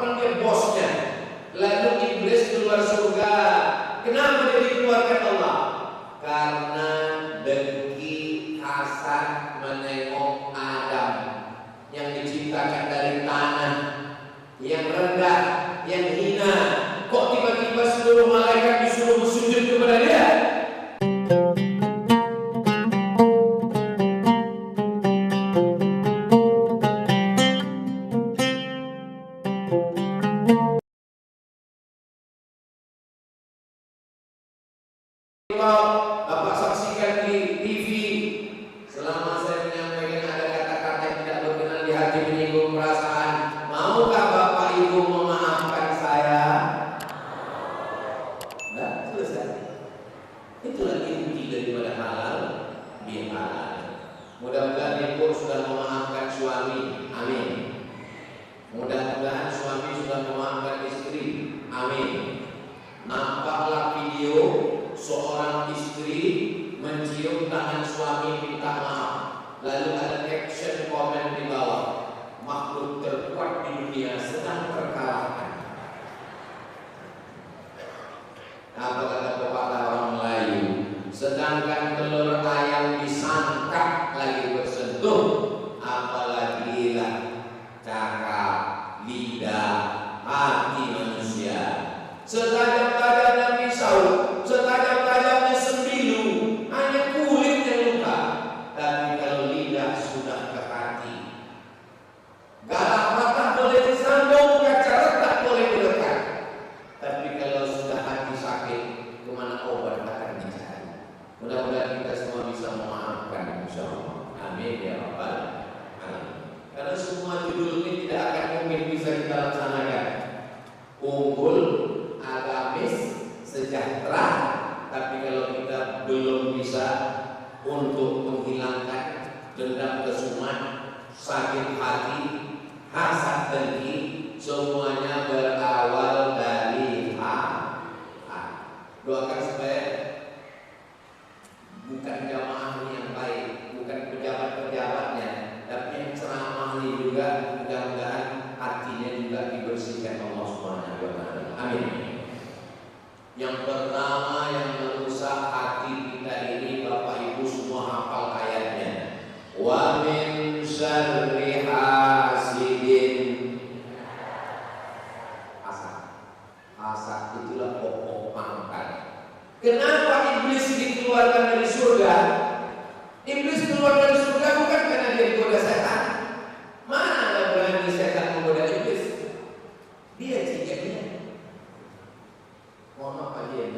orang dia bosnya. Lalu iblis keluar surga. Kenapa dia dikeluarkan Allah? Karena dengki, hasad, menengok Adam yang diciptakan dari tanah, yang rendah, yang hina. Kok tiba-tiba seluruh malaikat disuruh bersujud kepada dia? Bapak saksikan di TV, selama saya menyampaikan ada kata-kata yang tidak berkenan di hati, menyinggung perasaan, maukah Bapak Ibu memaafkan saya? Nah, selesai. Itulah inti daripada halal bihalal. Mudah-mudahan ibu sudah memaafkan suami, amin. Mudah-mudahan suami sudah memaafkan istri, amin. Nampaklah video seorang istri mencium tangan suami minta maaf, lalu ada caption komen di bawah, makhluk terkuat di dunia sedang terkalahkan. Apa kata pepatah orang Melayu? Sedangkan telur ayam disangkap lagi bersentuh, apalagi lah cakap, lidah, hati manusia. Setajam-tajamnya pisau, setajam-tajamnya sembilu, hanya kulit yang luka. Tapi kalau lidah sudah ke hati, galak patah boleh disambung, kaca retak boleh dilekat. Tapi kalau sudah hati sakit, kemana obat akan dicari? Mudah-mudahan kita semua bisa memaafkan, insyaallah. Amin ya rabbal alamin. Karena semua judul ini tidak akan mungkin bisa kita laksanakan. Unggul, agamis, sejahtera, tapi kalau kita belum bisa untuk menghilangkan dendam kesumat, sakit hati, hasad dengki, semuanya berawal dari doakan supaya bukan jamaah yang baik, bukan pejabat-pejabatnya, tapi yang ceramah ini juga mudah-mudahan hatinya juga dibersihkan Allah Subhanahu wa taala. Amin. Yang pertama yang merusak hati kita ini, Bapak Ibu semua hafal ayatnya. Wa min syarri hasidin. Hasad itulah pokok pangkat. Kenapa iblis dikeluarkan dari surga? Iblis keluar dari surga bukan karena dia digoda setan. Mana berani setan menggoda iblis? Dia jikanya. Mohon maaf aja ya,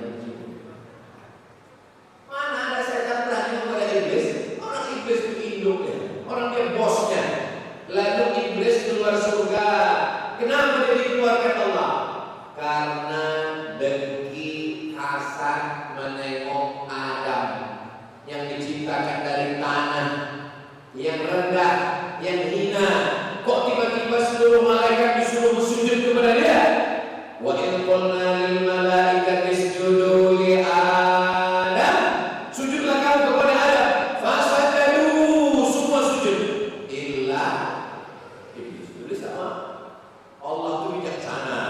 mana ada setan berani menggoda iblis? Orang iblis itu induknya, orang dia bosnya. Lalu iblis keluar surga. Kenapa dia dikeluarkan Allah? Karena dengki, hasad, menengok Adam yang diciptakan dari tanah, yang rendah, yang hina. Kok tiba-tiba seluruh malaikat disuruh bersujud kepada dia? Wa in qulna lil malaikati isjudu li Adam, sujudlah kamu kepada Adam. Fasajadu, semua sujud. Illa iblis. Iblis sama. Allah itu bijaksana.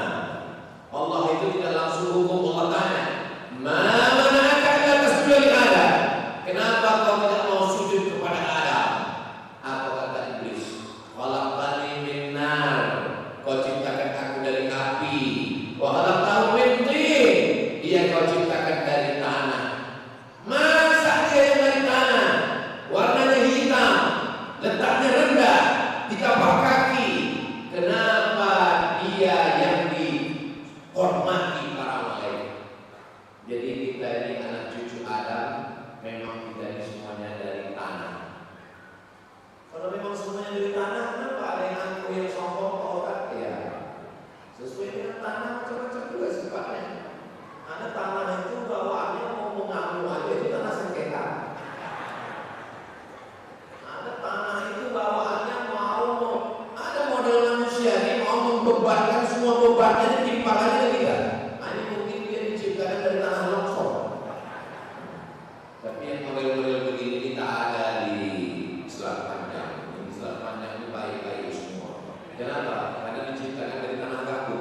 Allah itu tidak langsung hukum. Allah tanya, "Ma mana'aka alla tasjuda li Adam?" Kenapa kau tidak mau sujud kepada Adam? Apa kata iblis? Khalaqtani min nar. Kau ciptakan aku dari api. Wa khalaqtahu min tin. Dia kau ciptakan dari tanah. Masa dia yang dari tanah? Warnanya hitam, letaknya rendah, di tapak kaki. Kenapa dia yang dihormati para malaikat? Jadi kita ini anak cucu Adam, memang kita ini semuanya dari tanah. Kalau memang semuanya dari tanah, kenapa ada yang aku yang sombong ke orang? Ya, sesuai dengan tanah macam-macam juga sifatnya. Ada tanah itu bawaannya mau mengamu aja itu tanah sengketa. Ada tanah itu bawaannya mau ada model manusia ini mau membebankan semua bebannya ditimpal aja tidak. Ini mungkin dia diciptakan dari tanah longsor. Tapi yang model-model begini kita ada di Selat Panjang. Di Selat Panjang itu baik-baik semua. Kenapa? Karena diciptakan dari tanah gabus.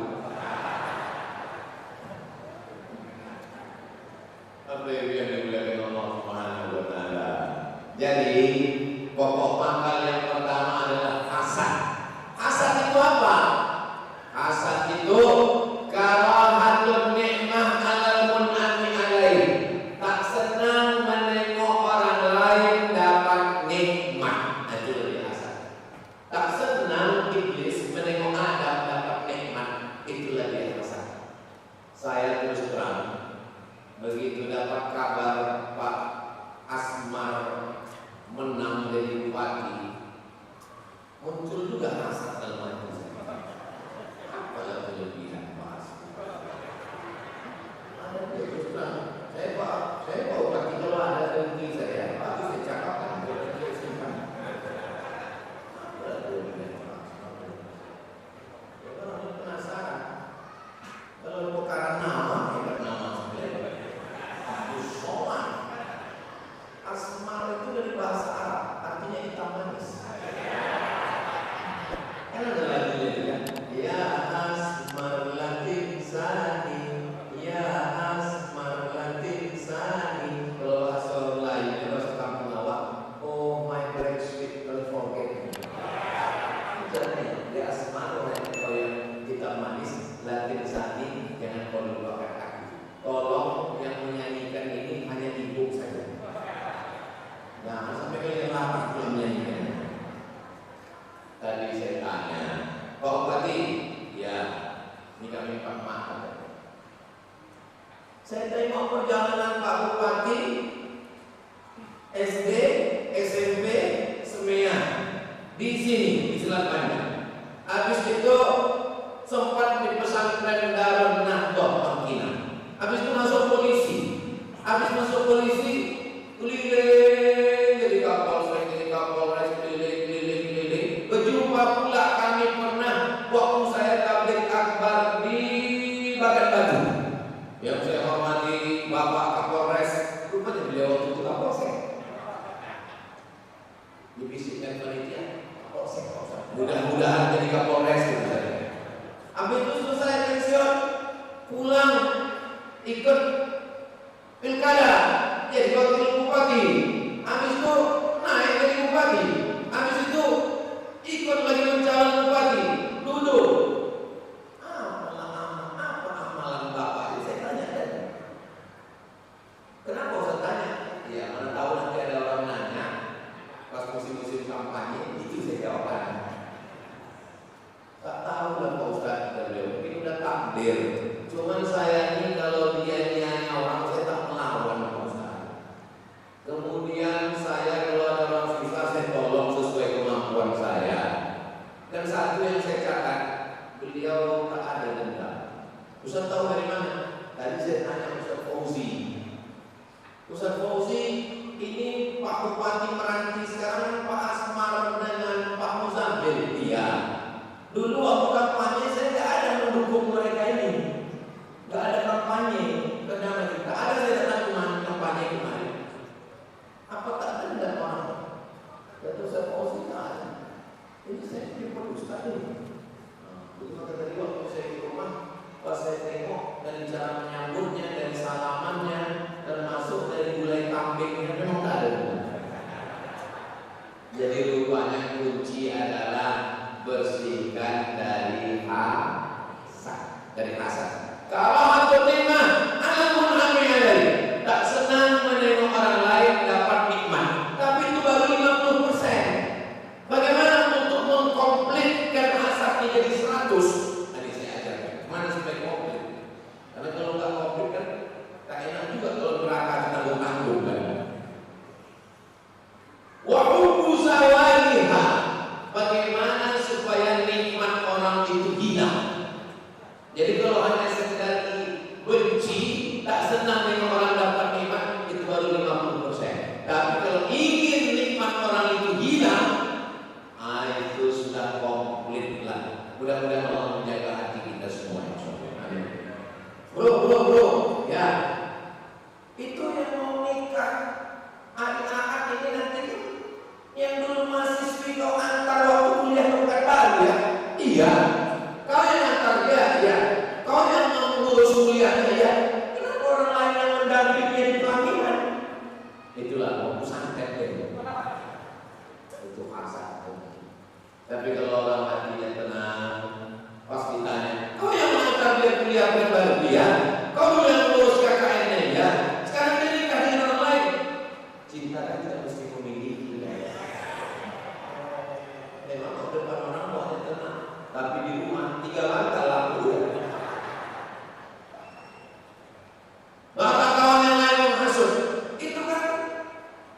Saya tengok perjalanan Pak Bupati SD, SMP, Semean di sini di Selat Panjang. Habis itu sempat di pesantren Darun Nahdlatul Bangkinang. Habis itu masuk polisi. Habis masuk polisi keliling jadi Kapolsek, jadi Kapolres, keliling. Berjumpa pula kami pernah waktu saya tabligh akbar di Bagan Batu. Yang saya hormati Bapak Kapolres, rupanya beliau waktu itu Kapolsek. Dibisikkan panitia Kapolsek. Mudah-mudahan jadi Kapolres gitu saya. Habis itu selesai pensiun, pulang ikut pilkada jadi wakil bupati. Habis itu naik jadi bupati. Habis itu ikut lagi mencalon bupati. Duduk. Apa amalan Bapak? Saya tanya kan. Kenapa saya tanya? Ya mana tahu nanti ada orang nanya pas musim-musim kampanye, itu saya jawab. Tak tahu lah Pak Ustadz, mungkin udah takdir. Cuman saya ini kalau dia nyanyi orang, saya tak melawan Pak Ustadz. Kemudian saya kalau ada orang susah, saya tolong sesuai kemampuan saya. Dan satu yang saya catat, beliau tak ada dendam. Ustadz tahu dari mana? Tadi saya tanya Ustadz Fauzi. Ustadz Fauzi ini Pak Bupati Meranti, sekarang Pak Asmar dengan Pak Muzamil. Iya. Dulu waktu kampanye saya tidak ada mendukung mereka ini. Tidak ada kampanye karena kita ada, saya datang kampanye kemarin. Apa tak ada orang? Kata saya Fauzi tak ada. Ini saya punya Ustaz ini. Itu maka tadi waktu saya di rumah, pas saya tengok dari cara menyambutnya, dari salamannya, dan masuk dari gulai kambingnya, memang tak ada. Jadi rupanya kunci adalah bersihkan dari hasad, Kalau antum nikmat, alamun amiyalai. Tak senang menengok orang lain dapat nikmat, tapi itu baru 50%. Bagaimana untuk mengkomplitkan hasad menjadi 100? Tadi saya ajarkan. Mana supaya komplit? Karena kalau nggak komplit kan tak enak juga kalau neraka tanggung-tanggung kan. Wa hubbu zawaliha. Bagaimana supaya nikmat orang itu hilang? Jadi kalau hanya sekedar benci, tak senang dengan orang dapat nikmat, itu baru 50%. Tapi kalau ingin nikmat orang itu hilang, itu sudah komplit lah. Mudah-mudahan Allah menjaga hati kita semua. Amin. Bro, ya. Itu yang mau nikah anak-anak ini nanti yang dulu mahasiswi kau antar waktu kuliah ke Pekanbaru ya? Iya. Kau yang antar dia, ya. Kau yang mengurus kuliahnya, ya. Kenapa orang lain yang mendampingi di pelaminan? Itulah mau santet itu. Itu hasad. Tapi kalau orang hatinya tenang, pas ditanya, kau yang mengantar dia kuliah ke Pekanbaru, ya. Kau dulu yang mengurus KKN-nya, ya. Sekarang dia nikah dengan orang lain. Cinta kan tidak mesti memiliki. Memang depan orang buatnya tenang, tapi di rumah 3 langkah lampu. Bahkan kawan yang lain menghasut, itu kan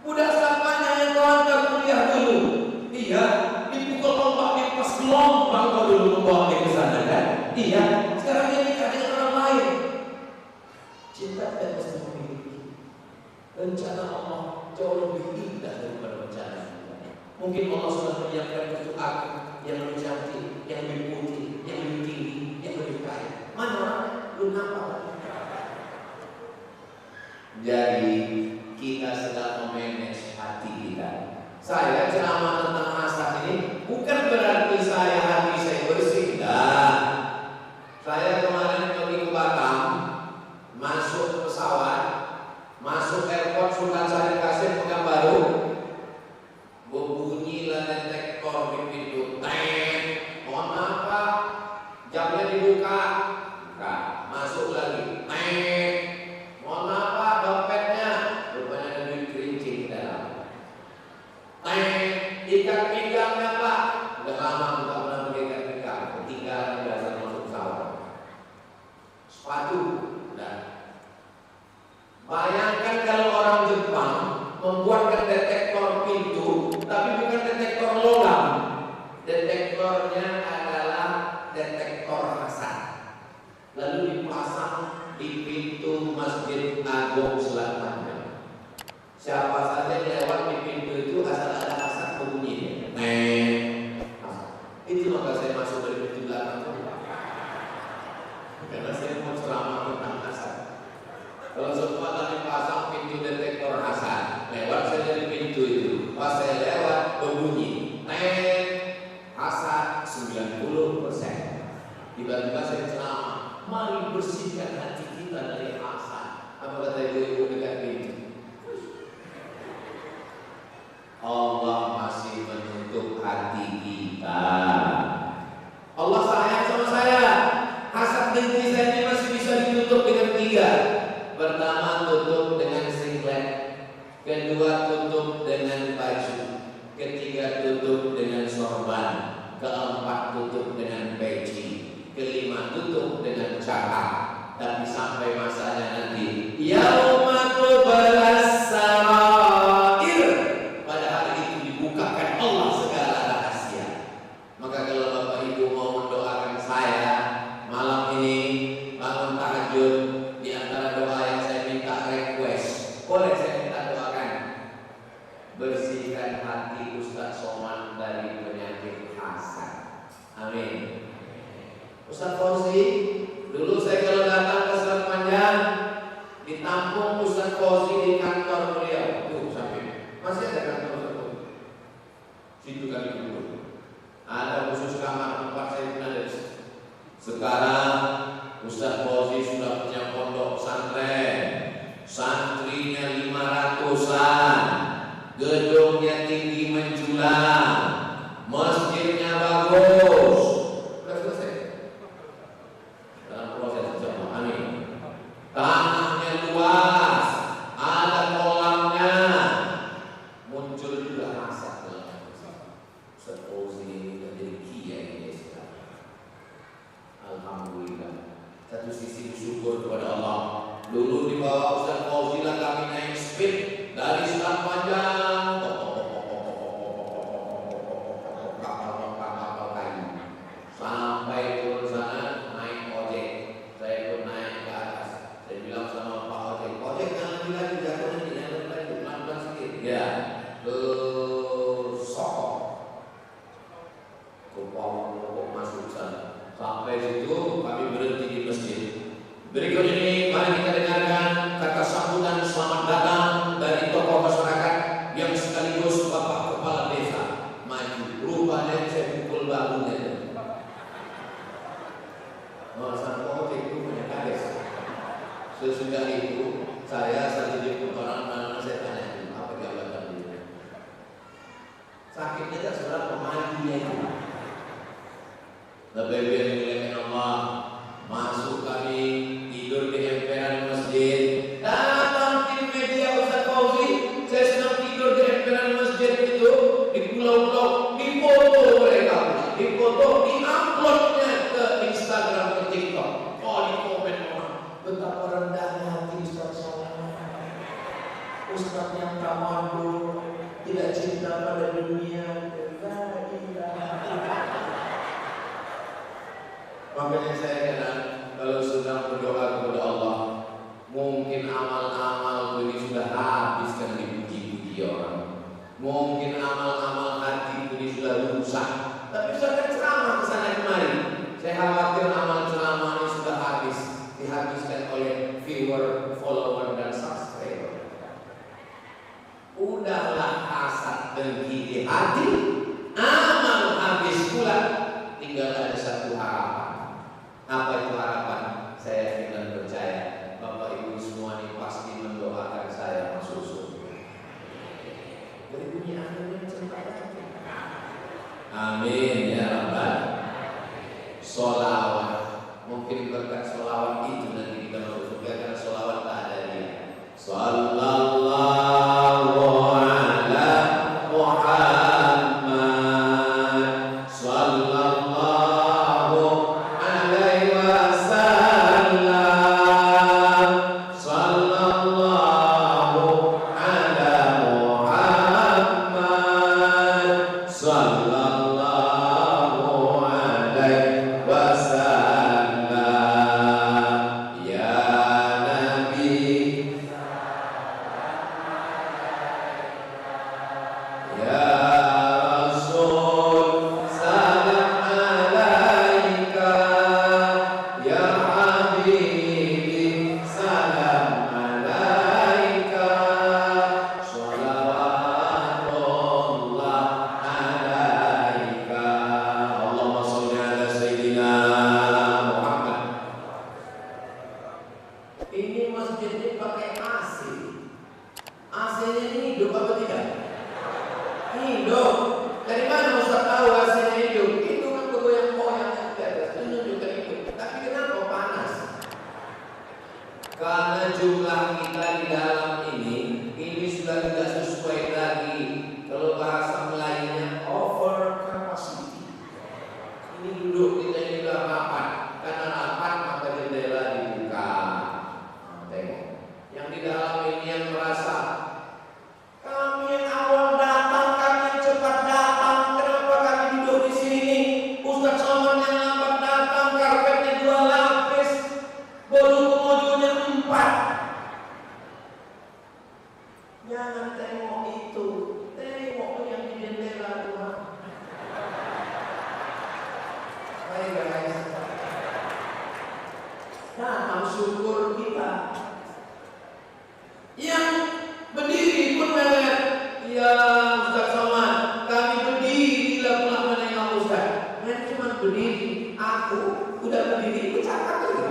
budak sapanya yang kawan ke kuliah dulu. Iya, dipukul ombak di pas gelombang kau dulu membawa dia ke sana kan? Iya, sekarang dia nikah dengan orang lain. Cinta tidak mesti memiliki. Rencana Allah jauh lebih indah daripada rencana. Mungkin Allah sudah menyiapkan untuk aku yang lebih cantik, yang lebih putih, yang lebih tinggi, yang lebih kaya. Mana orang? Belum nampak. Jadi kita sedang memanage hati kita. Saya ceramah tentang hasad ini bukan berarti hati saya bersih. Saya kemarin pergi ke Batam, masuk pesawat, masuk airport Sultan Syarif Kasim Pekanbaru. Bunyilah detektor di pintu, detektor hasad, lalu dipasang di pintu Masjid Agung Selatan. Siapa saja yang lewat di pintu itu asal ada hasad berbunyi, itu maka saya masuk dari pintu belakang karena saya mau ceramah tentang hasad. Kalau semua tadi pasang pintu detektor hasad, lewat saya dari pintu itu, pas saya lewat berbunyi hasad 90%. Tiba-tiba saya ceramah, mari bersihkan hati kita dari hasad. Apa kata ibu-ibu dekat pintu? Allah masih menutup hati kita. Allah sayang sama saya. Hasad dengki saya ini masih bisa ditutup dengan 3. Pertama, tutup dengan singlet. Kedua, tutup dengan baju. Ketiga, tutup dengan sorban. Keempat, tutup dengan peci. Kelima, tutup dengan cakap. Tapi sampai masanya nanti, yauma tubalas sarair, pada hari itu dibukakan Allah segala rahasia. Maka kalau Bapak Ibu mau mendoakan saya malam ini bangun tahajud, di antara doa yang saya minta request, boleh saya minta doakan, bersihkan hati Ustaz Somad dari penyakit hasad. Amin. Ustaz Fauzi, dulu saya kalau datang ke Selat Panjang ditampung Ustaz Fauzi di kantor beliau. Tuh sampai masih ada kantor Ustaz Fauzi. Situ kami dulu. Ada khusus kamar tempat saya menulis. Sekarang Ustaz Fauzi sudah punya pondok pesantren, santrinya 500-an, gedungnya tinggi menjulang, masjidnya bagus. Sudah selesai. Dalam proses bersama. Amin. Tanahnya luas, ada kolamnya. Muncul juga hasad dalam Ustaz Fauzi ini menjadi kiai ini sekarang. Alhamdulillah. Satu sisi bersyukur kepada Allah. Dulu di bawah Ustaz Fauzi lah kami naik speed dari Selat Panjang, kapal kayu, sampai turun sana naik ojek. Saya pun naik ke atas. Saya bilang sama Pak Ojek, ojek jangan lagi jatuh nanti, jangan lagi pelan-pelan sedikit. Ya, ke Sokong, ke Pokok masuk sana. Sampai situ kami berhenti di masjid. Berikut ini mari kita dengarkan kata sambutan selamat datang dari tokoh masyarakat yang sekaligus Bapak Kepala Desa maju. Rupanya saya pukul bahunya. Sang ojek itu punya kades. Sesudah itu saya jemput orang mana saya tanya apa jabatan dia. Sakitnya tak seberapa majunya itu. Lebih yang Allah masuk kami tidur di emperan masjid. Datang tim media Ustaz Fauzi, saya sedang tidur di emperan masjid itu di pulau-pulau, difoto mereka, difoto, di-uploadnya ke Instagram, ke TikTok. Oh, di komen orang, betapa rendahnya hati Ustaz Somad. Ustaz yang tamadun, tidak cinta pada dunia. Makanya saya kadang kalau sedang berdoa kepada Allah, mungkin amal-amal ini sudah habis kan dipuji-puji orang. Mungkin amal-amal hati ini sudah rusak. Tapi saya kan ceramah kesana kemari. Saya khawatir amal ceramah ini sudah habis, dihabiskan oleh viewer, follower dan subscriber. Udahlah hasad dengki di hati, amal habis pula. Tinggal ada satu harapan. Apa itu harapan? Saya yakin dan percaya Bapak Ibu semua ini pasti mendoakan saya masuk surga. Dari bunyi amin cepat. Amin ya Rabbal. Sholawat. Mungkin berkat sholawat itu nanti kita masuk surga karena sholawat tak ada dia. Sallallahu ala Muhammad. Sallallahu alaihi wasallam. duduk, kita ini udah rapat. Karena rapat maka jendela dibuka. Tengok. Yang di dalam ini yang merasa kami yang awal datang, kami yang cepat datang, kenapa kami duduk di sini? Ustaz Somad yang lambat datang, karpetnya 2 lapis, baru mojonya 4. Jangan tengok itu, tengok yang di jendela Tuhan. Baik guys, nah syukur kita. Yang berdiri pun melihat, ya Ustaz Somad, kami berdiri bila pulang menengok Ustaz. Mereka cuma berdiri, aku udah berdiri, aku cakap lagi.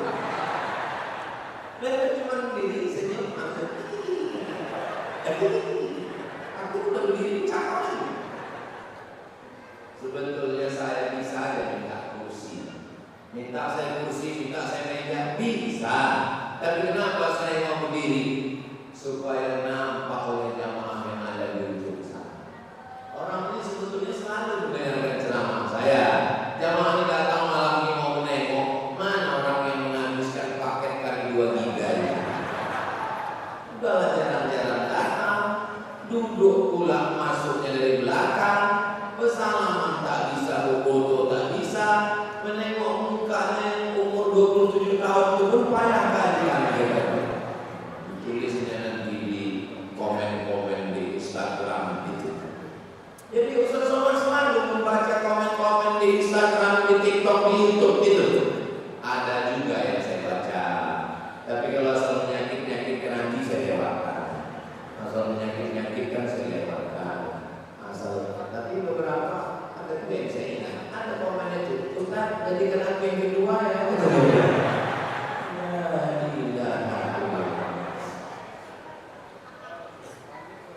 Mereka cuma berdiri, senyum, aku udah berdiri, cakap lagi. Sebetulnya saya bisa ya minta kursi, minta saya kursi, minta saya meja, bisa. Tapi kenapa saya mau berdiri? Supaya nampak oleh jamaah yang ada di ujung sana. Orang ini sebetulnya selalu mendengarkan ceramah saya. Jamaah ini datang malam ini mau menengok, mana orang yang menghabiskan paket kali 2 giga ya? Udahlah jarang-jarang datang, duduk pula masuknya dari belakang, bersalaman tak bisa, foto tak bisa, menengok mukanya yang umur 27 tahun itu pun payah kali akhirnya. Tulisnya nanti di komen-komen di Instagram itu. Jadi Ustaz Somad selalu membaca komen-komen di Instagram, di TikTok, di YouTube itu. Ada juga yang saya baca. Tapi kalau asal menyakit-nyakitkan nanti saya lewatkan. Asal menyakit-nyakitkan saya lewatkan. Tapi beberapa ada juga yang saya ingat. Ada komen itu, Ustaz jadikan aku yang kedua ya.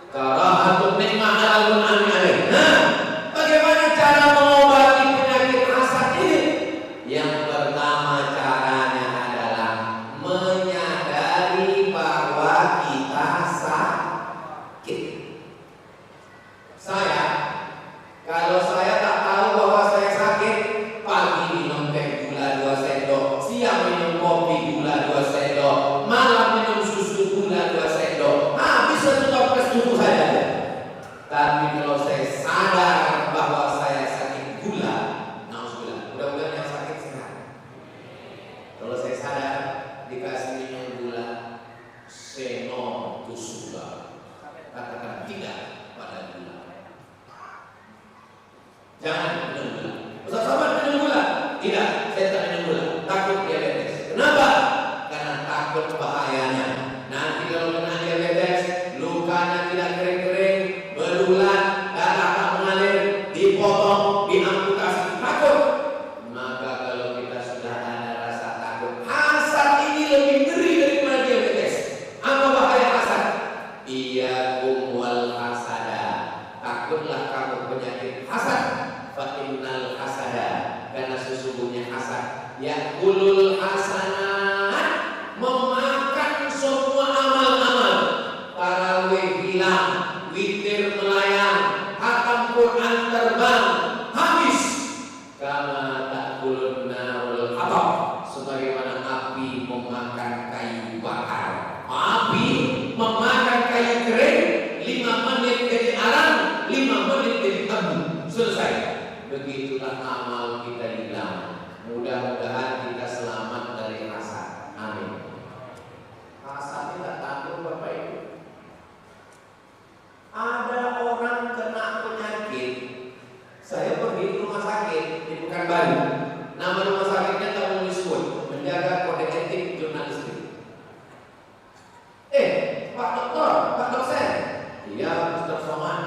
Karahatun nikmah al-Qur'an alaih. Nah, bagaimana cara mengobati penyakit hasad ini? Yang pertama caranya adalah menyadari bahwa kita sakit. Kalau saya tak tahu bahwa saya sakit, pagi minum teh gula 2 sendok, siang minum kopi gula 2 sendok, malam minum susu gula 2 sendok, habis satu toples tubuh saya. Tapi kalau saya sadar bahwa saya sakit gula, nauzubillah, mudah-mudahan yang sakit sehat. Kalau saya sadar dikasih minum gula, seno to sugar, katakan tidak pada gula. Jangan minum gula. Ustaz Somad minum gula? Tidak, saya tak minum gula. Takut diabetes. Kenapa? Karena takut bahayanya. Nanti kalau kena diabetes, lukanya tidak kering-kering, berulat, darah tak mengalir, dipotong, diamputasi. Takut. Maka kalau kita sudah ada rasa takut, hasad ini lebih ngeri daripada diabetes. Apa bahaya hasad? Iyyakum wal hasada. Takutlah kamu penyakit hasad. Fa'innal hasada, karena sesungguhnya hasad yakulul hasanat, memakan semua amal-amal. Tarawih hilang, witir melayang, khatam Quran terbang, habis. Kama ta'kulun narul hatab, sebagaimana api memakan kayu bakar. Api memakan kayu kering, 5 menit jadi arang, 5 menit jadi abu, selesai. Begitulah amal kita hilang. Mudah-mudahan kita selamat dari hasad. Amin. Hasad tidak takut Bapak Ibu. Ada orang kena penyakit. Saya pergi ke rumah sakit di Pekanbaru. Nama rumah sakitnya tak mau disebut, menjaga kode etik jurnalistik. Pak Dokter, Pak Dosen. Iya, Ustaz Somad.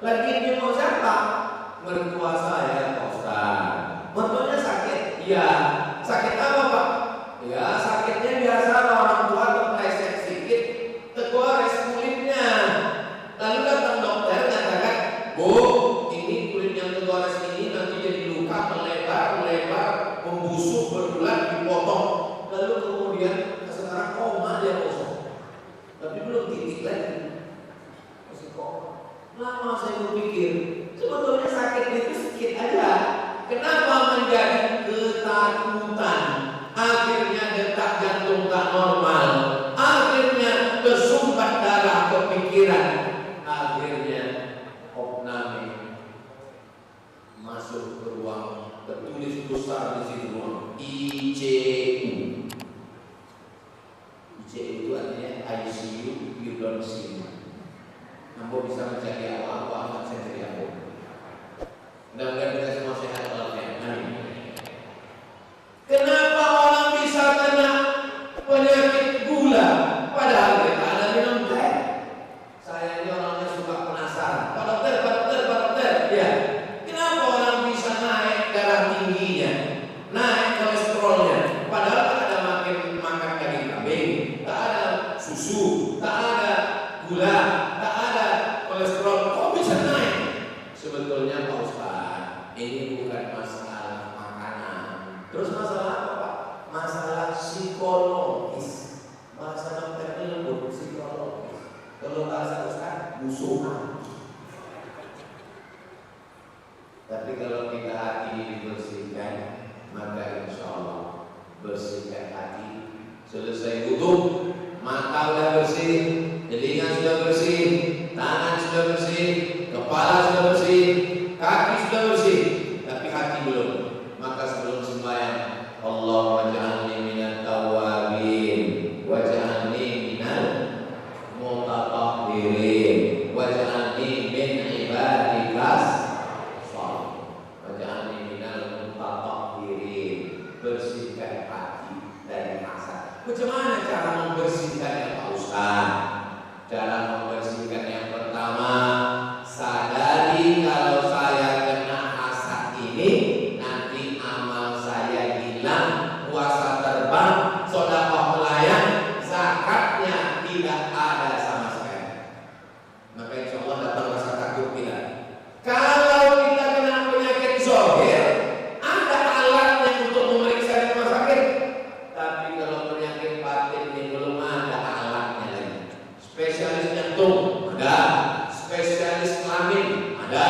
Lagi dia mau siapa? Mertua saya, Pak Ustaz. Mertuanya sakit? Iya. Sakit apa Pak? Ya sakitnya biasa orang tua terpleset sedikit, tergores kulitnya. Lalu datang dokter katakan, Bu, ini kulit yang tergores ini nanti jadi luka, melebar, membusuk, berbulan, dipotong. Lalu kemudian sekarang koma dia kosong. Tapi belum titik lagi, masih koma. Lama saya berpikir, sebetulnya sakit itu sedikit aja. Kenapa menjadi di situ ICU. ICU itu artinya ICU, you don't see. Nampak bisa mencari apa saya cari apa. Mudah-mudahan kita semua sehat walafiat. Amin. Kenapa orang bisa kena penyakit gula padahal mereka ada minum teh? Saya ini orangnya suka penasaran. Pak dokter, ya. Kenapa orang bisa naik darah tingginya, naik kolesterolnya, padahal tak ada makan daging kambing, tak ada susu, tak ada gula, tak ada kolesterol, kok bisa naik? Sebetulnya Pak Ustaz, ini bukan masalah makanan. Terus masalah apa Pak? Masalah psikologis. Bahasa dokter lembut, psikologis. Kalau bahasa Ustaz, musuhan. Tapi kalau kita hati ini dibersihkan, maka insya Allah bersihkan hati. Selesai wudhu, mata sudah bersih, telinga sudah bersih, tangan sudah bersih, kepala sudah bersih, kaki sudah bersih, tapi hati belum. Maka sebelum sembahyang, Allahumma ja'alni minat tawabin, waj'alni minal mutatahhirin, waj'alni min ibadikas shalihin, waj'alni minal mutatahhirin. Bersihkan hati dari hasad. Macam mana cara membersihkannya Pak Ustaz? Cara membersihkan yang pertama, sadari kalau saya kena hasad ini, nanti amal saya hilang, puasa terbang, sedekah melayang, zakatnya tidak ada sama sekali. Maka insya Allah datang rasa takut kita. Kalau kita kena penyakit zahir, ada alatnya untuk memeriksa di rumah sakit. Tapi kalau penyakit batin ini belum ada alatnya lagi. Spesialis jantung ada, spesialis kelamin ada,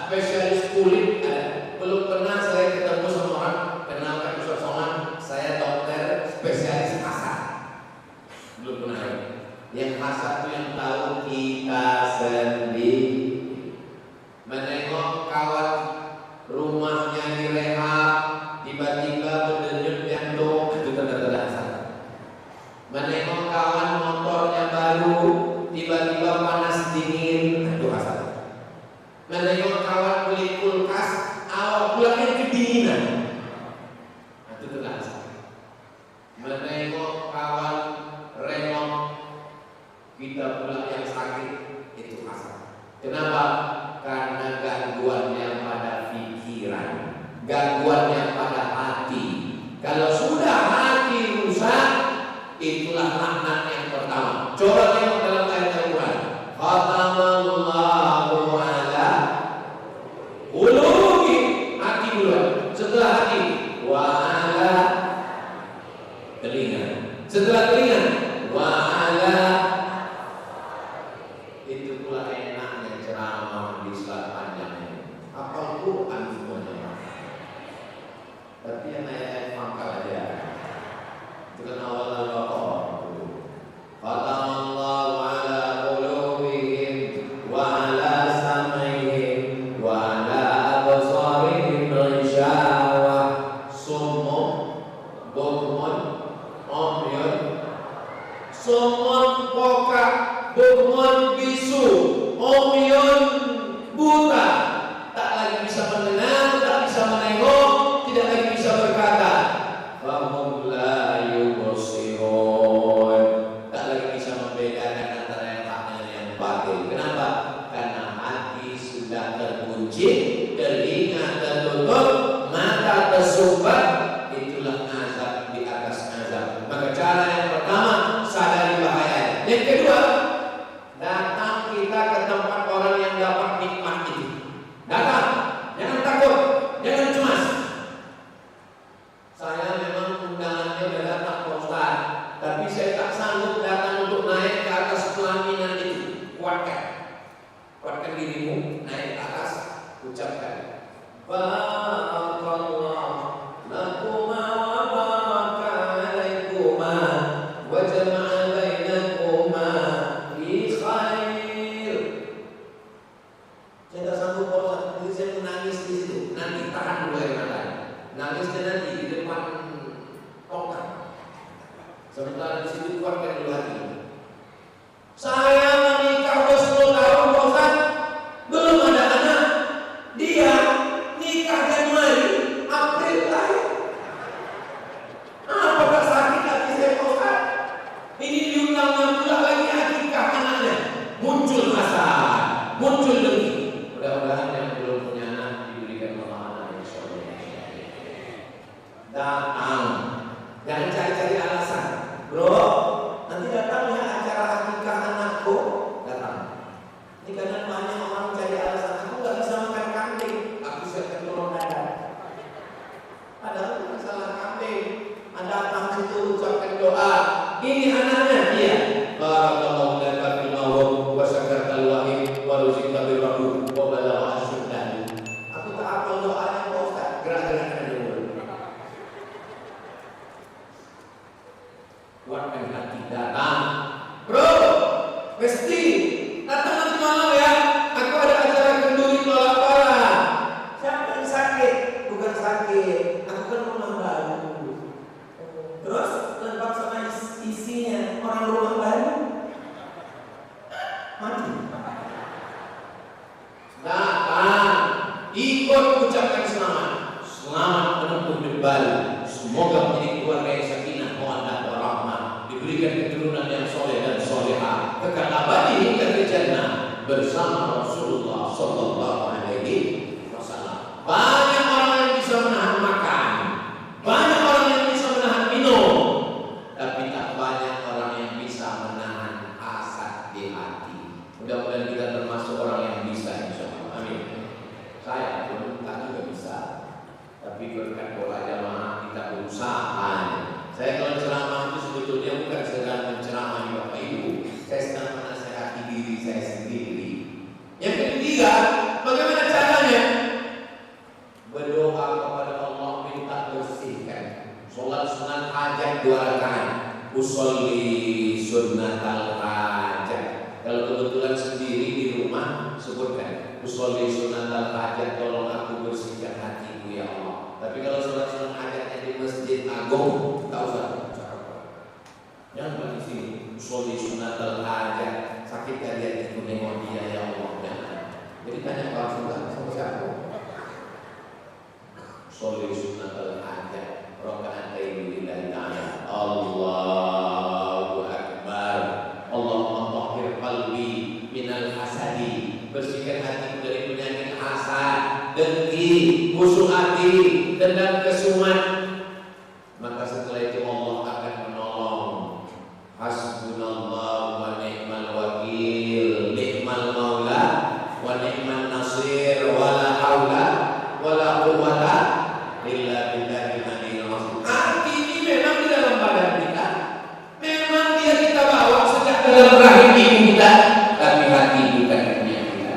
spesialis kulit ada. Belum pernah saya ketemu sama orang kenalkan Ustaz Somad, saya dokter spesialis hasad. Belum pernah ada. Yang hasad itu yang tahu kita sendiri. Menengok kawan rumahnya direhab, tiba-tiba berdenyut jantung, itu tanda-tanda hasad. Menengok kawan motornya baru, tiba-tiba panas dingin, itu hasad. Menengok kawan beli kulkas, awal bulannya kedinginan, itu tanda hasad. Menengok kawan renov, kita pula yang sakit, itu hasad. Kenapa? Karena gangguannya pada pikiran, gangguannya pada hati. Kalau sudah hati rusak, itulah laknat yang pertama. Coba tengok dalam ayat Al-Quran. Khatamallahu ala qulubi, hati duluan. Setelah hati, wa ala telinga. Setelah telinga, wa ala, itu pula enaknya ceramah di Islam panjangnya. Hafal Quran semuanya. Tapi yang ayat-ayat mangkal aja. Itu kan awal Al-Baqarah. Khatamallahu ala qulubihim wa ala sam'ihim wa ala absarihim ghishawah summun bukmun umyun, summun pokak, bukmun bisu, umyun buta, tak lagi bisa mendengar, tak bisa menengok, tidak lagi bisa berkata. Fahum la yubsirun, tak lagi bisa membedakan antara yang hak dengan yang batil. Kenapa? Karena hati sudah terkunci, telinga tertutup, mata tersumbat. Itulah azab di atas azab. Maka cara yang pertama, sadari bahaya. Yang kedua, datang kita ke tempat orang yang dapat nikmat itu. Datang, jangan takut, jangan cemas. Saya memang undangannya udah datang Pak Ustaz, tapi saya tak sanggup datang untuk naik ke atas pelaminan itu. Kuatkan dirimu, naik ke atas, ucapkan Barakallah lakuma wa baraka alaikuma wa jama'a bainakuma fi khair. Saya tak sanggup Pak Ustaz, jadi saya menangis di situ. Nanti tahan dulu air mata. Nangisnya nanti depan tongkang. Sementara di situ keluarkan dulu hati. Saya menikah udah 10 tahun, Pak Ustaz, belum ada anak. Dia nikah Januari, April lahir. Apakah sakit hati saya, Pak Ustaz? Ini diundang pula lagi akikah anaknya. Muncul asa, muncul dengki. Mudah-mudahan yang belum punya anak diberikan Allah anak yang soleh. Datang, jangan cari-cari alasan. Bro, nanti datang ya acara akikah anakku. Datang. Ini kadang banyak orang cari alasan. Aku nggak bisa makan kambing. Aku siapkan telur dadar. Padahal itu masalah kambing. Anda datang situ ucapkan doa. Ini anaknya dia. Barakallahu laka fil mawlud wa syakartal wahid wa ruzqta birrahu wa balagha asyuddahu. Aku tak hafal doanya Pak Ustaz. Gerak-gerakkan dulu. Kuatkan hati, datang. Bro, mesti datang nanti malam ya. Aku ada acara kenduri tolak parah. Siapa yang sakit? Bukan sakit. Aku kan rumah baru. Terus lengkap sama isinya orang rumah baru. Mati. Datang, ikut ucapkan selamat. Selamat menempuh hidup baru. Semoga menjadi keluarga yang sakinah, mawaddah warahmah, diberikan keturunan yang soleh dan soleha, kekal abadi hingga ke jannah bersama Rasulullah Sallallahu Alaihi Wasallam. Banyak orang yang bisa menahan makan, banyak orang yang bisa menahan minum, tapi tak banyak orang yang bisa menahan hasad di hati. Mudah-mudahan kita termasuk orang yang bisa, insyaallah. Amin. Saya pun tak juga bisa, tapi berkat doa jamaah kita berusaha. Saya kalau ceramah itu sebetulnya bukan sedang menceramahi Bapak Ibu, saya sedang menasihati diri saya sendiri. Yang ketiga, bagaimana caranya? Berdoa kepada Allah, minta bersihkan. Sholat sunat hajat 2 rakaat. Usolli sunnatal hajat. Kalau kebetulan sendiri di rumah, sebutkan usolli sunnatal hajat, tolong aku bersihkan hatiku ya Allah. Tapi kalau sholat sunat hajatnya di Masjid Agung, tak usah. Jangan di sini usolli sunnatal hajat. Sakit kalian itu nengok dia ya Allah. Jangan. Jadi tanya orang sudah sama siapa? Usolli sunnatal hajat. Raka'ataini lillahi ta'ala. Allahu Akbar. Allahumma tahhir qalbi minal hasadi. Bersihkan hatiku dari penyakit hasad, dengki, musuh hati, dendam kesumat. Maka setelah itu Allah akan menolong. Hasbunallahu wa ni'mal wakil, ni'mal maula wa ni'man nasir, wala haula wala quwwata illa billahil aliyyil azim. Hati ini memang di dalam badan kita, memang dia kita bawa sejak dalam rahim ibu kita, tapi hati bukan punya kita.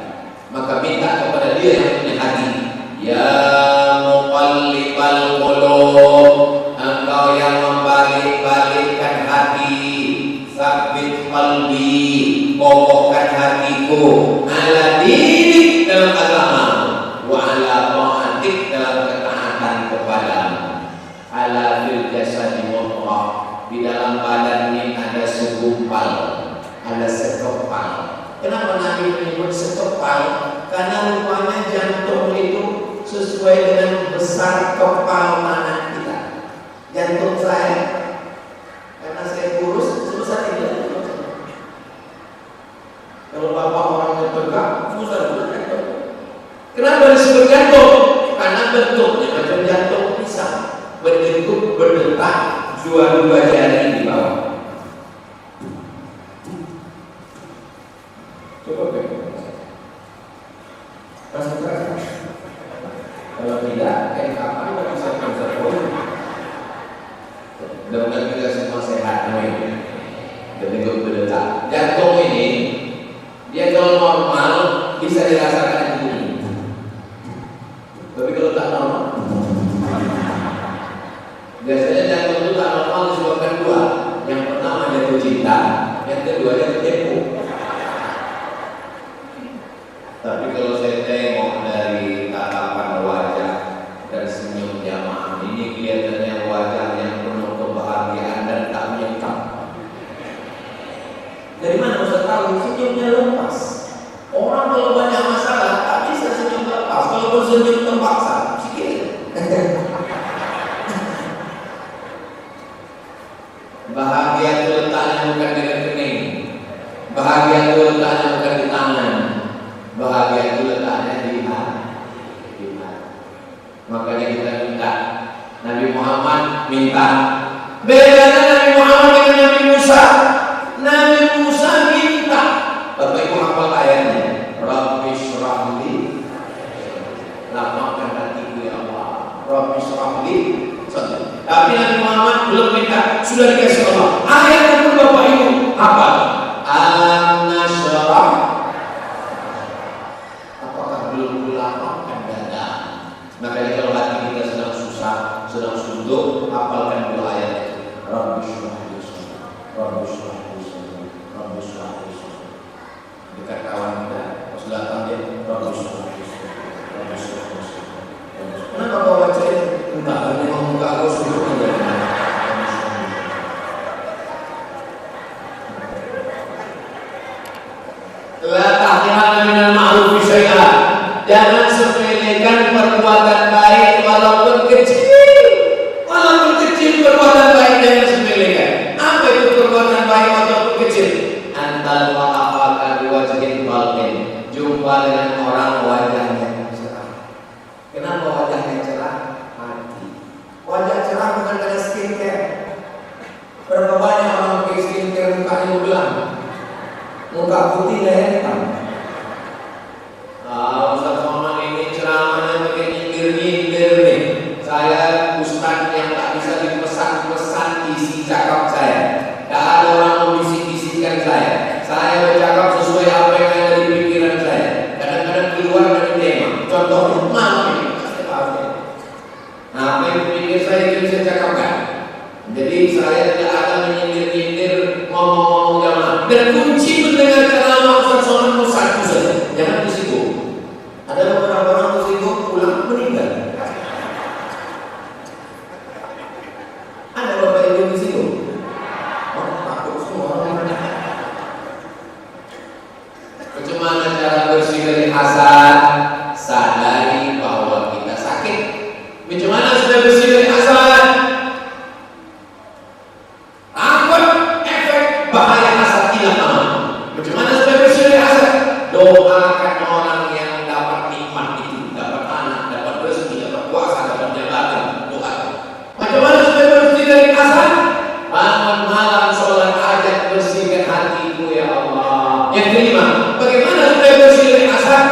Maka minta kepada dia yang punya hati. Ya muqallibal qulub, engkau yang membalik-balikkan hati, sabit qalbi, kokohkan hatiku, ala dinik dalam agama, wa ala ta'atik dalam ketaatan kepadamu. Ala fil jasadi mudghah, di dalam badan ini ada segumpal, ada sekepal. Kenapa Nabi menyebut sekepal? Karena rupanya jantung itu sesuai dengan besar kepal tangan kita. Jantung saya, karena saya kurus sebesar ini. Kalau bapak orangnya tegak, susah juga. Kenapa disebut jantung? Karena bentuknya macam jantung pisang, berdegup, berdetak, dua jari di bawah. Coba konsentrasi. Kalau tidak, kayak kapan kita bisa konsentrasi? Mudah-mudahan kita semua sehat, amin. Berdegup, berdetak. Jantung ini, dia kalau normal bisa dirasakan di bumi. Tapi kalau tak normal, biasanya jantung itu tak normal disebabkan 2. Yang pertama jatuh cinta, yang kedua jatuh tempo. Tapi kalau saya tengok dari tatapan wajah dan senyum jamaah ini, kelihatannya tahu senyumnya lepas. Orang kalau banyak masalah tak bisa senyum lepas. Kalau senyum terpaksa, sikit. Bahagia itu letaknya bukan di rekening. Bahagia itu letaknya bukan di tangan. Bahagia itu letaknya di hati. Makanya kita minta. Nabi Muhammad minta. Bedanya Nabi Muhammad dengan Nabi Musa. Nabi Musa minta. Bapak Ibu hafal ayatnya. Rabbi shrah li lapangkan hatiku ya Allah. Rabbi shrah li sadri. Tapi Nabi Muhammad belum minta, sudah dikasih Allah. Ayatnya pun Bapak Ibu hafal. Alam nashrah. Apakah belum kulapangkan dada? Makanya kalau hati kita sedang susah, sedang suntuk, hafalkan dua ayat itu. Rabbi shrah li sadri. Rabbi shrah li sadri. Rabbi shrah li sadri. Dekat kawan kita, pas datang dia, Rabbi shrah li sadri. Rabbi shrah li sadri. Kenapa kau baca itu? Entah, memang muka aku suntuk aja. La tahqiranna minal ma'rufi syai'an. Jangan sepelekan perbuatan baik walaupun kecil. Walaupun kecil perbuatan baik jangan sepelekan. Apa itu perbuatan baik walaupun kecil? Antal wa'afaka biwajhin balqin. Jumpa dengan orang wajahnya cerah. Kenapa wajahnya cerah? Hati. Wajah cerah bukan karena skincare. Berapa banyak orang pakai skincare mukanya belang. Muka putih dan hitam. Ustaz Muhammad ini ceramahnya pakai nyindir-nyindir nih. Saya ustaz yang tak bisa dipesan-pesan isi cakap saya. Tak ada orang membisik-bisikkan saya. Saya bercakap sesuai apa yang ada di pikiran saya. Kadang-kadang keluar dari tema. Contohnya, maaf ini. Nah, apa yang pikir saya itu bisa cakapkan. Jadi saya tidak akan menyindir-nyindir, ngomong-ngomong jamaah. Dan kunci mendengar ceramah Ustaz Somad satu saja. Jangan berisiko. Ada beberapa orang berisiko pulang meninggal. Ada bapak ibu berisiko. Oh, takut semua orang. Bagaimana cara bersih dari hasad? Sadari bahwa kita sakit. Bagaimana sudah bersih dari hasad? Bahaya hasad tidak aman. Bagaimana supaya bersih dari hasad? Doakan orang yang dapat nikmat itu, dapat anak, dapat rezeki, dapat kuasa, dapat jabatan. Doakan. Bagaimana supaya bersih dari hasad? Bangun malam sholat hajat, bersihkan hatiku ya Allah. Yang kelima, bagaimana supaya bersih dari hasad?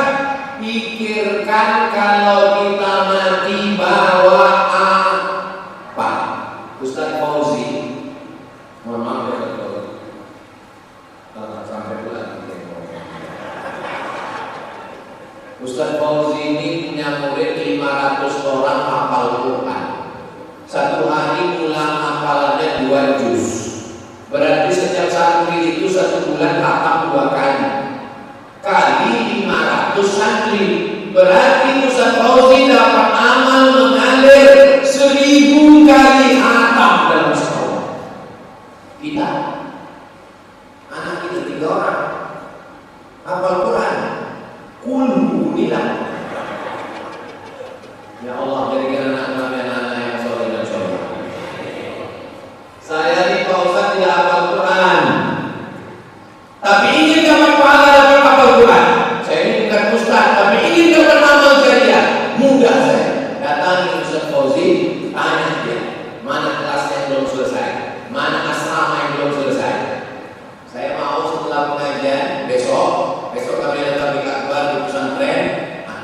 Pikirkan kalau kita mati bawa apa? Ustaz Fauzi, mohon maaf ya. Ustaz Fauzi ini punya murid 500 orang hafal Quran. Satu hari ulang hafalannya 2 juz. Berarti setiap santri itu 1 bulan hafal 2 kali. Kali 500 santri. Berarti Ustaz Fauzi dapat amal mengalir 1000 kali hatam dalam setahun. Kita, anak kita 3 orang hafal Quran. Kulunilah. Ya Allah, jadikan anak-anak yang soleh dan soleh. Saya ini Pak Ustaz tidak hafal Quran, tapi ingin dapat pahala dapat hafal Quran. Saya ini bukan ustaz, tapi ingin dapat amal jariah. Mudah saya datangi Ustaz Fauzi, tanya dia mana kelas yang belum selesai, mana asrama yang belum selesai. Saya mau setelah pengajian besok kami datang di Akbar di pesantren,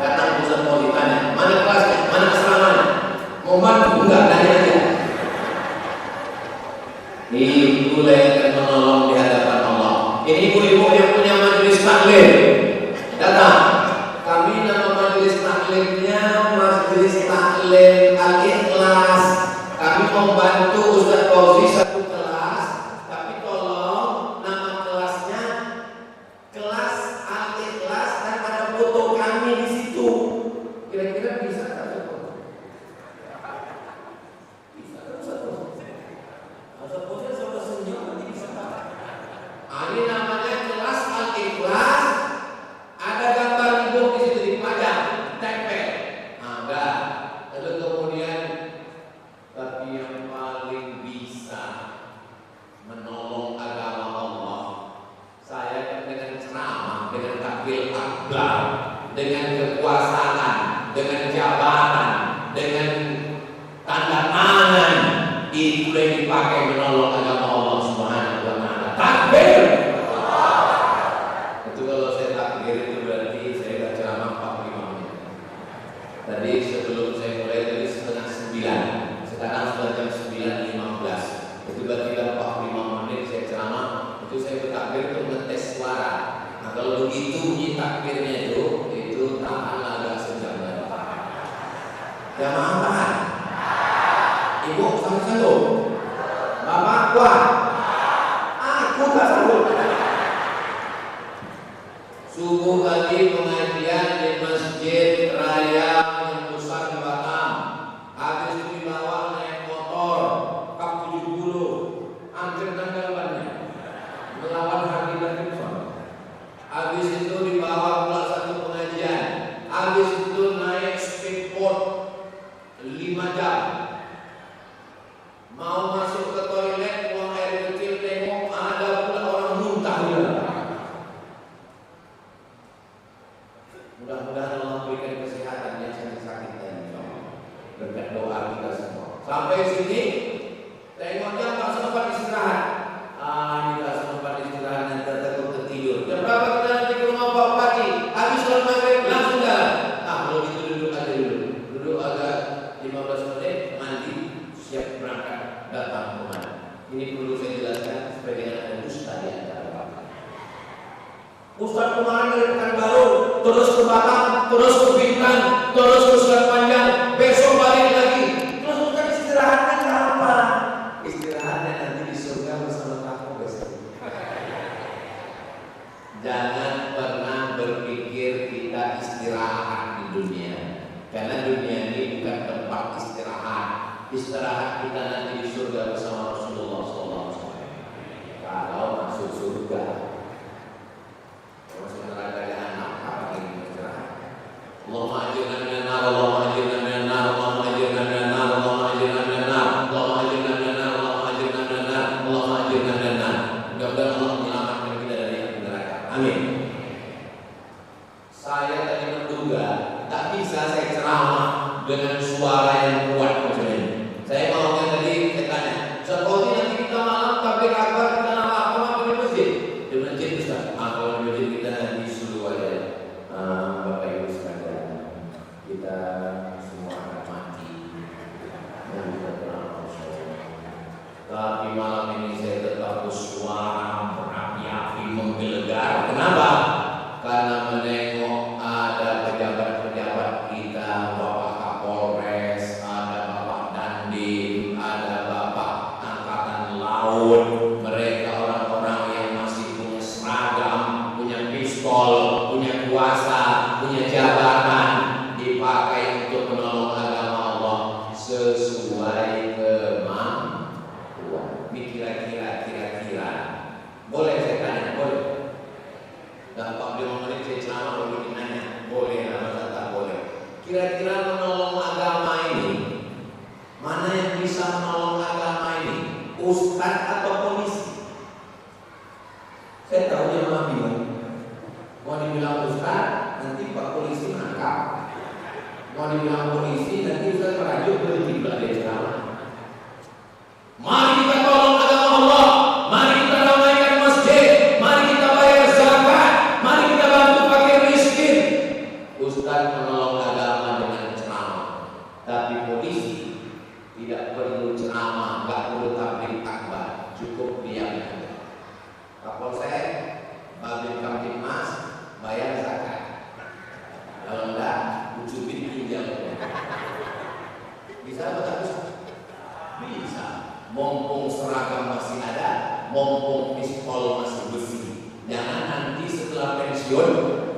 datang Ustaz Fauzi tanya mana kelasnya, mana asramanya, mau bantu enggak, tanya aja. Itulah yang akan menolong di hadapan Allah. Ini ibu-ibu yang punya majelis taklim, datang. Kami nama majelis taklimnya Majelis Taklim Al-Ikhlas. Kami mau bantu Ustaz Fauzi 1 kelas, tapi tolong nama kelasnya Kelas Al-Ikhlas dan ada foto kami di situ. Kira-kira bisa tak? Bisa tak satu? Ada fotonya sama senyum nanti bisa tak? Ini namanya Kelas gelar, dengan kekuasaan, dengan jabatan, dengan tanda tangan, itu yang dipakai menolong agama Allah Subhanahu wa Ta'ala. Takbir. Itu kalau saya takbir itu berarti saya sudah ceramah 45 menit. Tadi sebelum saya mulai tadi setengah 9, sekarang sudah jam 9.15. Itu berarti dalam 45 menit saya ceramah. Itu saya bertakbir untuk ngetes suara. Nah kalau begitu bunyi takbirnya itu tahanlah agak sejam. Jamaah tahan. Ibu sanggup? Bapak kuat? Aku tak sanggup. Subuh tadi pengajian di Masjid Raya yang besar di Batam. Habis itu dibawa naik motor Kap 70, hampir tanggalannya melawan Harley Davidson. Habis itu dibawa pula satu pengajian. Habis itu naik speedboat 5 jam. Mau masuk ke toilet, buang air kecil, tengok ada pula orang muntah di dalam. Mudah-mudahan Allah berikan kesehatan yang sakit-sakit dan berkat doa kita semua. Sampai sini, tengoknya tak sempat istirahat. Ini tak sempat istirahat dan takut tertidur. Jam berapa kita nanti ke rumah Pak Bupati? Habis sholat maghrib langsung jalan. Kalau gitu duduk aja dulu. Duduk agak 15 menit, mandi, siap berangkat datang kemana. Ini perlu saya jelaskan supaya dengan ada ustaz di antara Bapak. Ustaz kemarin dari Pekanbaru, terus ke Batam, terus ke Bintan, terus ke Selat Panjang, besok balik lagi. Terus ustaz istirahatnya apa? Istirahatnya nanti di surga bersama kamu besok. Jangan pernah berpikir kita istirahat di dunia, karena dunia ini bukan tempat istirahat. Istirahat kita nanti di surga bersama Rasulullah SAW. Kalau masuk surga, kalau masuk neraka jahanam, apa lagi istirahat? Allahumma ajirna minan nar, Allahumma ajirna minan nar, Allahumma ajirna minan nar, Allahumma ajirna minan nar, Allahumma ajirna minan nar, Allahumma ajirna minan nar, Allahumma ajirna minan nar. Mudah-mudahan Allah menyelamatkan kita dari neraka. Amin. Saya tadi menduga tak bisa saya ceramah dengan suara yang kuat macam ini. Saya maunya tadi saya tanya, seperti nanti kita malam tabligh akbar kita apa di masjid? Di masjid Ustaz. Kalau di masjid kita di Sulu aja. Bapak Ibu sekalian, kita semua akan mati. Dan kita pernah tapi malam ini saya tetap bersuara berapi-api menggelegar. Kenapa? Karena menengok ada pejabat-pejabat kita, Bapak Kapolres, ada Bapak Dandim, ada Bapak Angkatan Laut. Mereka orang-orang yang masih punya seragam, punya pistol, punya kuasa, punya jabatan, dipakai untuk menolong agama Allah sesuai kemampuan. Ini kira-kira boleh saya tanya? Boleh? Dan 45 menit saya ceramah begini nanya, boleh atau tak boleh? Kira-kira menolong agama ini, mana yang bisa menolong agama ini? Ustaz atau polisi? Saya tahu dia malah bingung. Mau dibilang ustaz, nanti Pak Polisi menangkap. Mau dibilang polisi, nanti ustaz merajuk berhenti pula dia ceramah. Mari kita tolong agama Allah, mari kita ramaikan masjid, mari kita bayar zakat, mari kita bantu fakir miskin. Ustaz menolong agama dengan ceramah, tapi polisi tidak perlu ceramah, nggak perlu tabligh akbar, cukup diam saja. Kapolsek, Babin Kamtibmas, bayar zakat. Kalau enggak, ucupin pinjam. Bisa atau tak bisa? Bisa. Mumpung seragam masih ada, mumpung pistol masih bersih. Jangan nanti setelah pensiun,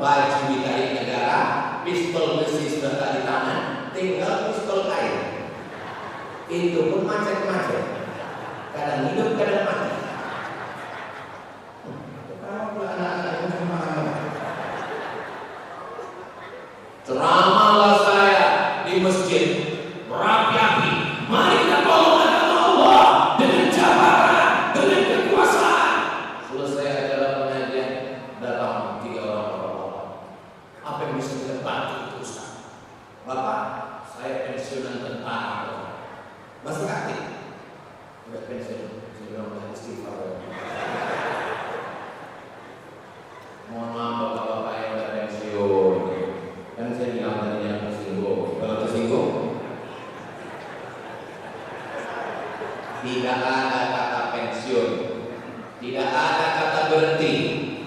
baju ditarik negara, pistol besi sudah tak di tangan, tinggal pistol kain. Itu pun macet-macet. Kadang hidup, kadang mati. Ceramahlah saya di masjid berapi-api. Mari kita tolong agama Allah dengan jabatan, dengan kekuasaan. Selesai acara pengajian, datang 3 orang bapak. Tidak ada kata pensiun, tidak ada kata berhenti,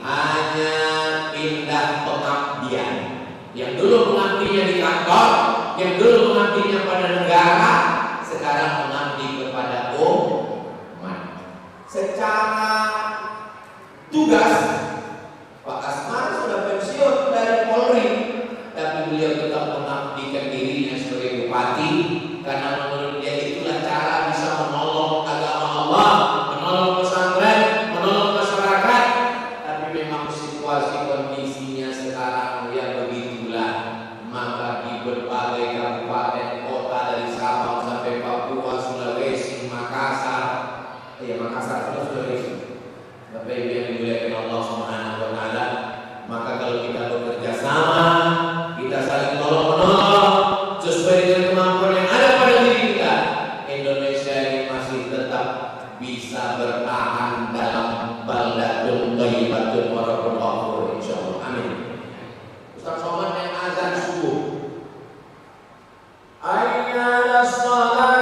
hanya pindah pengabdian. Yang dulu mengabdinya di kantor, yang dulu mengabdinya pada negara, sekarang mengabdi kepada umat. Secara tugas, Pak Asmar sudah pensiun dari Polri, tapi beliau tetap mengabdikan dirinya sebagai bupati, karena menurut dia itulah cara bisa menolong agama Allah, menolong pesantren, menolong masyarakat. Tapi memang situasi kondisinya sekarang ya begitulah. Maka di berbagai kabupaten kota dari Sabang sampai Papua, Sulawesi, Makassar, Makassar itu Sulawesi, Bapak Ibu yang dimuliakan Allah Subhanahu wa taala, maka kalau kita bekerja sama, kita saling tolong-menolong sesuai dengan kemampuan yang ada pada diri kita, Indonesia ini masih tetap bisa bertahan dalam baldatun thayyibatun wa rabbul ghafur, insyaallah. Amin. Ustaz Somad yang azan subuh, hayya 'alas shalah.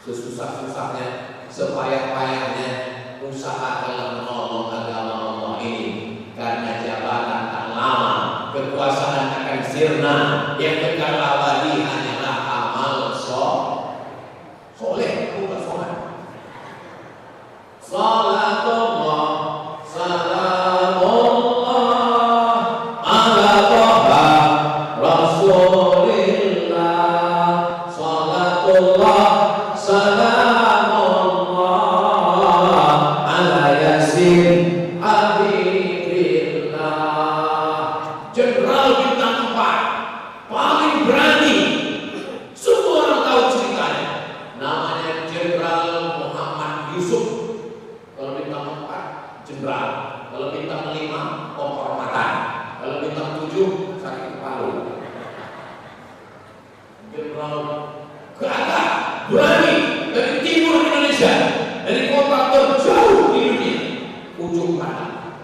Sesusah-susahnya, sepayah-payahnya usaha dalam menolong agama Allah ini, karena jabatan tak lama, kekuasaan akan sirna, yang kekal abadi hanyalah amal soleh, bukan sholat. Salatullah, salamullah ala Taha Rasulillah. Salatullah, salamullah ala Yasin Habibillah. Jenderal bintang 4 paling berani, semua orang tahu ceritanya, namanya Jenderal Muhammad Yusuf. Kalau bintang 4 jenderal, kalau bintang 5 penghormatan, kalau bintang 7 sakit kepala. Jenderal gagah, berani, dari timur Indonesia, dari kota terjauh di dunia, ujung pandang,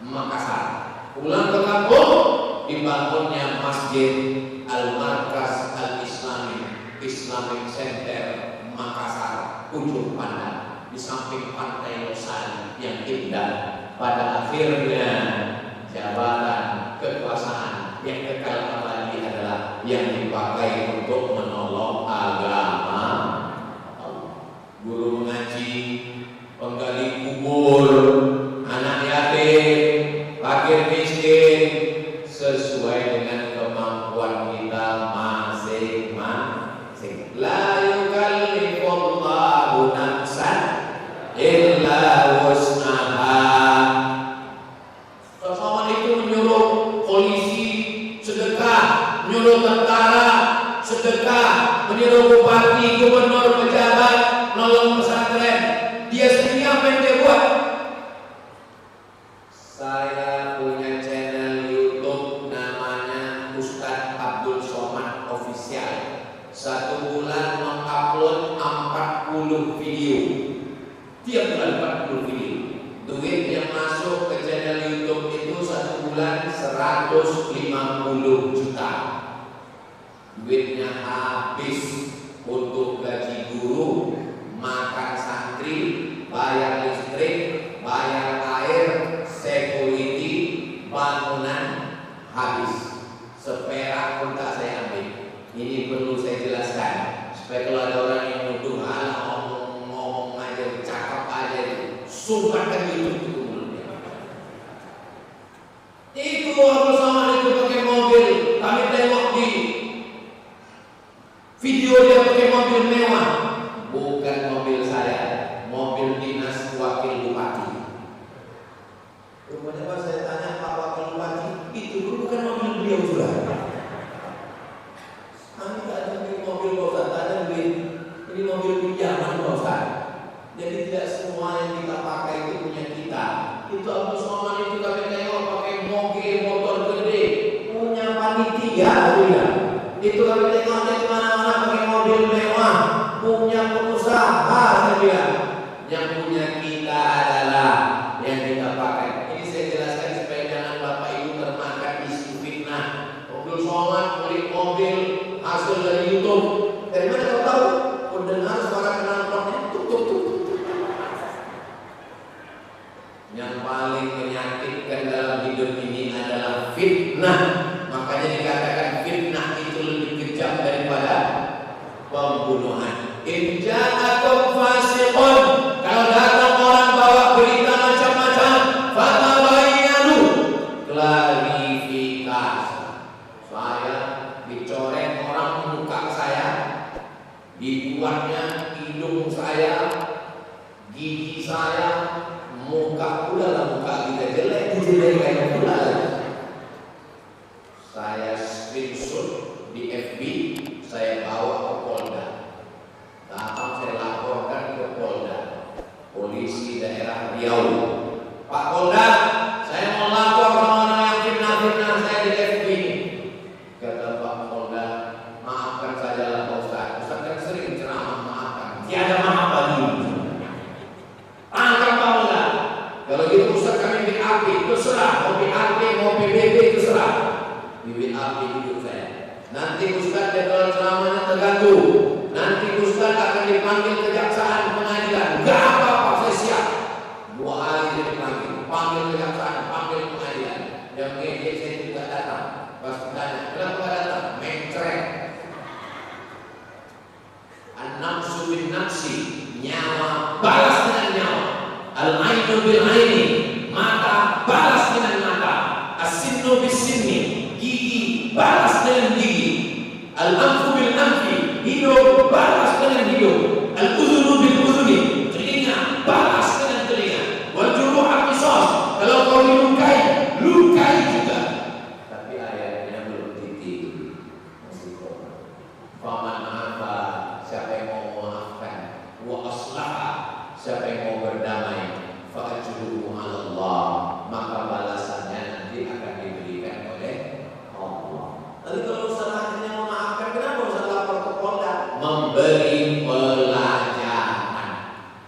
Makassar. Pulang ke kampung, dibangunnya Masjid Al-Markas Al-Islamic Center Makassar, ujung pandang, di samping pantai Losari yang indah. Pada akhirnya jabatan kekuasaan yang kekal abadi adalah yang dipakai untuk menolong agama Allah. Guru mengaji, penggali kubur, anak yatim, fakir miskin, sesuai dengan kemampuan kita masing-masing. La yukallifullahu nafsan illa wus'aha. Rasulullah itu menyuruh polisi sedekah, menyuruh tentara sedekah, menyuruh bupati, gubernur, pejabat nolong pesantren. Dia sendiri apa yang dia buat? Saya punya channel YouTube namanya Ustadz Abdul Somad Official. 1 bulan mengupload 40 video. Tiap bulan 40 video. Duit yang masuk ke channel YouTube itu 1 bulan 150 juta. Duitnya habis untuk gaji guru, makan santri, bayar listrik, bayar air, security, bangunan, habis. Seperak pun tak saya ambil. Ini perlu saya jelaskan supaya kalau ada orang yang nuduh ngomong aja, cakap aja, sumpahkan itu mulutnya. Itu Abdul Somad itu pakai mobil. Kami tengok di video dia pakai mobil mewah. Bukan mobil saya, mobil dinas wakil bupati. Rupanya saya tanya Pak Wakil Bupati, itu dulu bukan mobil beliau juga. Kami tak ada mobil Pak Ustaz, tak ada duit. Ini mobil pinjaman Pak Ustaz. Jadi tidak semua yang kita pakai itu punya kita. Itu Abdul Somad itu kami tengok pakai mobil motor gede, punya panitia dia. Itu kami tengok dia kemana-mana pakai mobil mewah, punya pengusaha saja. Yang punya kita adalah yang kita pakai. Ini saya jelaskan supaya jangan Bapak Ibu termakan isu fitnah. Abdul Somad beli mobil hasil dari YouTube. Dari mana kau tahu? Kau dengar suara knalpotnya tuk tuk tuk. Yang paling menyakitkan dalam hidup ini adalah fitnah. Makanya dikatakan fitnah itu lebih kejam daripada pembunuhan. In ja'akum fasiqun, kalau datang orang bawa berita macam-macam, fatabayyanu, klarifikasi. Saya dicoret orang muka saya, dibuatnya hidung saya, gigi saya, muka pula lah, muka kita jelek, dijelek pula lah. Saya screenshot di FB, saya bawa ke Polda. Tahap saya laporkan ke Polda, polisi daerah Riau. Pak Polda, saya mau lapor sama orang yang fitnah-fitnah saya di FB. Kata Pak Polda, maafkan sajalah Pak Ustaz. Ustaz kan sering ceramah maafkan. Tiada maaf lagi. Tangkap Pak Polda. Kalau gitu Ustaz kami BAP, terserah. Mau BAP, mau PBB, terserah. Di BAP hidup saya. Nanti Ustaz jadwal ceramahnya terganggu. Nanti Ustaz akan dipanggil kejaksaan pengadilan. Gak apa-apa, saya siap. 2 hari dia dipanggil, panggil kejaksaan, panggil pengadilan. Yang ngejek saya juga datang. Pas ditanya, kenapa datang? Mencret. An-nafsu bin nafsi, nyawa balas dengan nyawa. Al-ainu bil aini, mata balas dengan mata. As-sinnu bis sinni, gigi balas dengan gigi. Al-anfu bil anfi, hidung balas dengan hidung. Al-udhunu bil udhuni, telinga balas dengan telinga. Wal juruha qisas, kalau kau dilukai, lukai juga. Tapi ayatnya belum titik, masih kurang. Faman afa, siapa yang mau memaafkan, wa aslaha, siapa yang mau berdamai, fa ajruhu 'ala Allah, maka balasannya nanti akan diberikan oleh Allah. Tapi kalau Ustaz akhirnya memaafkan, kenapa Ustaz lapor ke Polda? Memberi pelajaran.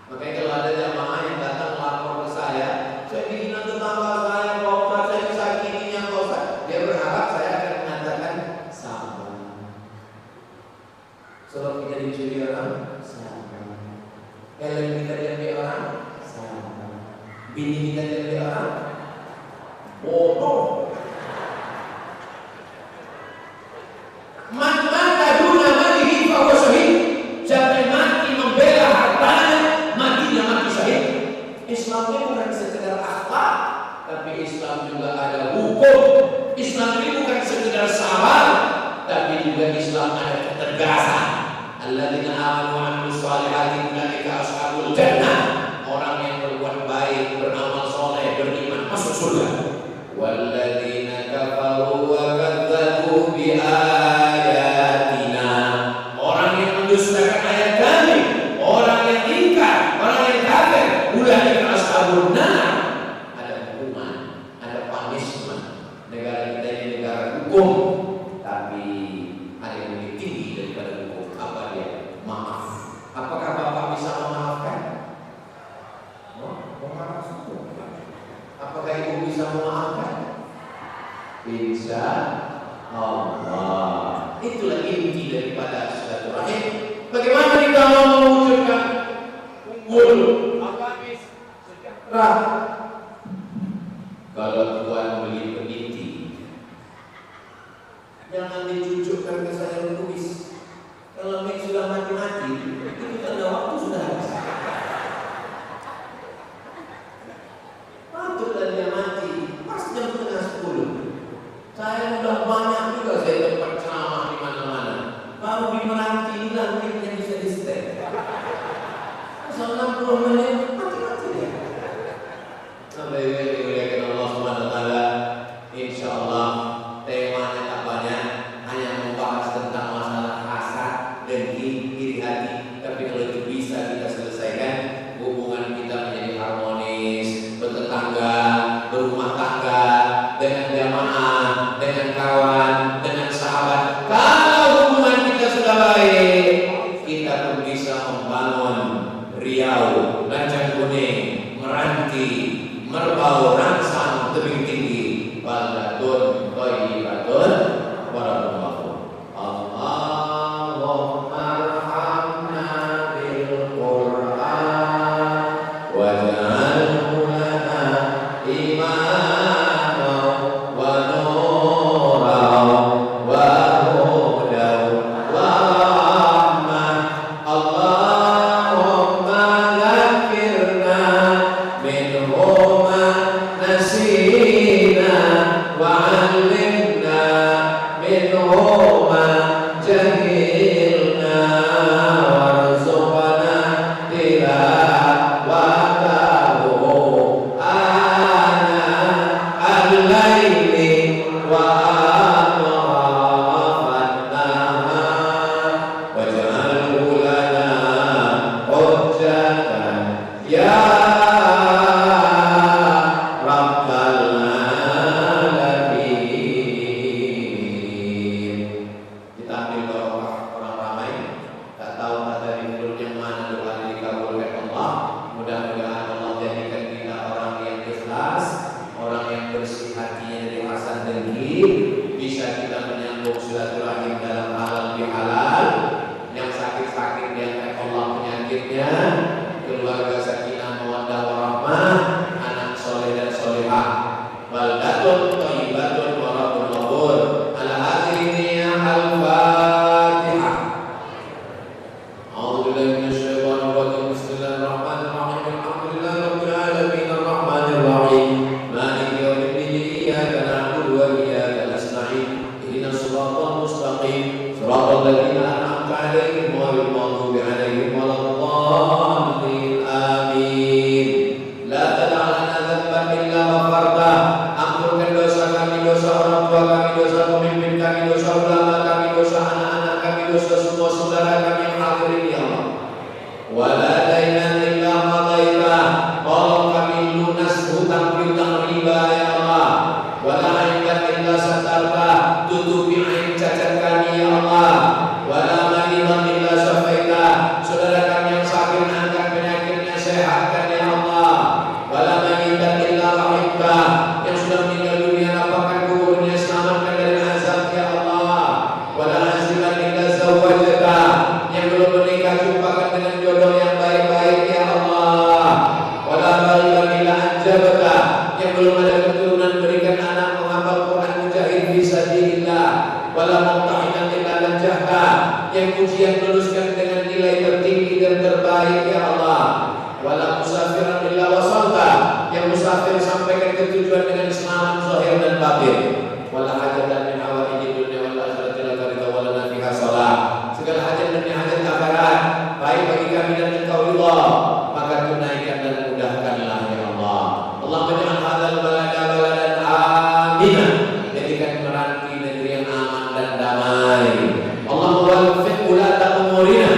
Makanya kalau ada jamaah yang datang lapor ke saya dihina tetangga saya, Pak Ustaz, saya disakitinya Pak Ustaz. Dia berharap saya akan mengatakan sabar. Surat kita dicuri orang, sabar. Helm kita diambil orang, sabar. Bini kita diambil orang, bodoh. Man mata duna malihi fahuwa syahid. Siapa yang mati membela hartanya, matinya mati syahid. Islam ini bukan sekedar akhlak, tapi Islam juga ada hukum. Islam ini bukan sekedar sabar, tapi juga Islam ada ketegasan. Alladzina amanu wa amilus shalihati ulaika ashabul jannah. Orang yang berbuat baik, beramal soleh, beriman masuk surga. Walladzina kafaru wa kadzdzabu bi ayatina. Orang yang mendustakan ayat kami, orang yang ingkar, orang yang kafir, ulaika ashabun nar. Ada hukuman, ada punishment. Negara kita ini negara hukum, tapi ada yang lebih tinggi daripada hukum. Apa dia? Maaf. Apakah Bapak bisa memaafkan? Apakah Ibu bisa memaafkan? Insya Allah. Itulah inti daripada silaturahim. Bagaimana kita mau mewujudkan unggul, agamis, sejahtera? Kalau Tuhan beli peniti, jangan dicucukkan ke saya tulis. Kalau Mek sudah mati-mati, itu tanda waktu sudah habis. Patutlah dia mati pas jam 9:30. Saya sudah banyak juga saya tempat ceramah di mana-mana. Baru di Meranti hilang yang bisa di stay. 60 menit mati-mati dia. Sampai dimuliakan Allah Subhanahu wa taala. Insyaallah temanya tak banyak, hanya membahas tentang masalah hasad, dengki, iri hati. Tapi kalau itu bisa kita selesaikan, hubungan kita menjadi harmonis, bertetangga, berumah tangga, dengan jamaah, dengan kawan, dengan sahabat. Kalau hubungan kita sudah baik, kita pun bisa membangun Riau, Lancang Kuning, Meranti, Merbau, Rangsang, tebing tinggi, baldatun, thayyibatun, warahmatullahi. Allahumma arhamna bil Qur'an waj'alhu lana imaman wa nuran wa hudan wa rahmah. Allahumma zakkirna minhu ma nasina wa 'allimna minhu ma jahilna warzuqna tilawatahu ana al-laili wa atrafan nahar waj'alhu lana hujjatan ya Rabbal alamin. Kita ambil barokah orang ramai, tak tahu tak dari mulut yang mana doa yang dikabulkan Allah. Mudah-mudahan Allah jadikan kita orang yang ikhlas, orang yang bersih hatinya dari hasad dengki, bisa kita menyambung silaturahim dalam halal bihalal. Yang sakit-sakit diangkat Allah penyakitnya, keluarga sakinah mawaddah warahmah, anak soleh dan solehah, baldatun thayyibatun wa rabbul ghafur. Ala hadhihi al-Fatihah. A'udzu billahi minasyaitonir rajim. Bismillahirrahmanirrahim. Alhamdulillahi rabbil alamin arrahmanir rahim. Maliki yaumiddin. Iyyaka na'budu wa iyyaka nasta'in. Ihdinas siratal mustaqim. Siratal ladzina an'amta 'alaihim ghairil maghdubi 'alaihim waladdallin. Amin. La tad'a lana dhanban illa ghafartah. Ampunkan dosa kami, dosa orang tua kami, dosa pemimpin kami, dosa ulama kami, dosa anak-anak kami, dosa semua saudara kami yang hadirin ya Allah. Wala dainan illa qadaitah. Tolong kami lunas hutang piutang riba ya Allah. Wala aiban illa satartah. Tutupi aib cacat kami ya Allah. Wala maridan illa syafaitah. Saudara kami yang sakit angkat penyakitnya, sehatkan ya Allah. Wala mayitan illa rahimtah. Yang sudah meninggal dunia lapangkan kuburnya, selamatkan dari azab ya Allah. Wala aziman illa zawwajtah. Yang belum menikah jumpakan dengan jodoh yang baik-baik ya Allah. Wala ghaiban illa anjabtah. Yang belum ada keturunan berikan anak menghafal Quran mujahid fisabilillah. Wala mumtahinan illa lanjahta. Yang ujian luluskan dengan nilai tertinggi dan terbaik ya Allah. Wala musafiran illa wasalta. Yang musafir sampaikan ke tujuan dengan selamat zahir dan batin. Wala la hajatan min hawaijid dunya wal akhirati laka ridha wa lana fiha shalah. Segala hajat demi hajat akhirat baik bagi kami dan Engkau ridha, maka tunaikan dan mudahkanlah ya Allah. Allahumma ja'al hadzal balada baladan aminan, jadikan Meranti negeri yang aman dan damai. Allahumma waffiq ulata umurina,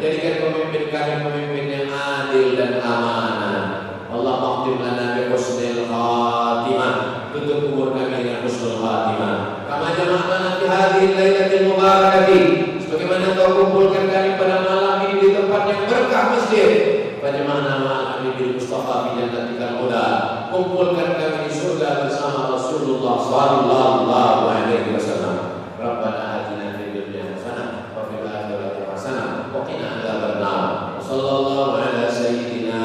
jadikan pemimpin kami pemimpin yang adil dan amanah. Allahumma khtim lana bi husnil khatimah, tutup umur kami dengan husnul khatimah. Kama jama'na fi hadhihi lailatil mubarakati, sebagaimana Kau kumpulkan kami pada malam ini di tempat yang berkah masjid. Bagaimana ma'al Habibul Mustafa fi jannatikal ula, kumpulkan kami di surga bersama Rasulullah sallallahu alaihi wasallam. Rabbana atina fid dunya hasanah wa fil akhirati hasanah wa qina adzabannar. Sallallahu ala sayyidina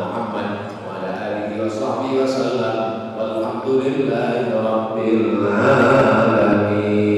Muhammad wa ala alihi wa sahbihi wasallam. Walhamdulillahi rabbil alamin.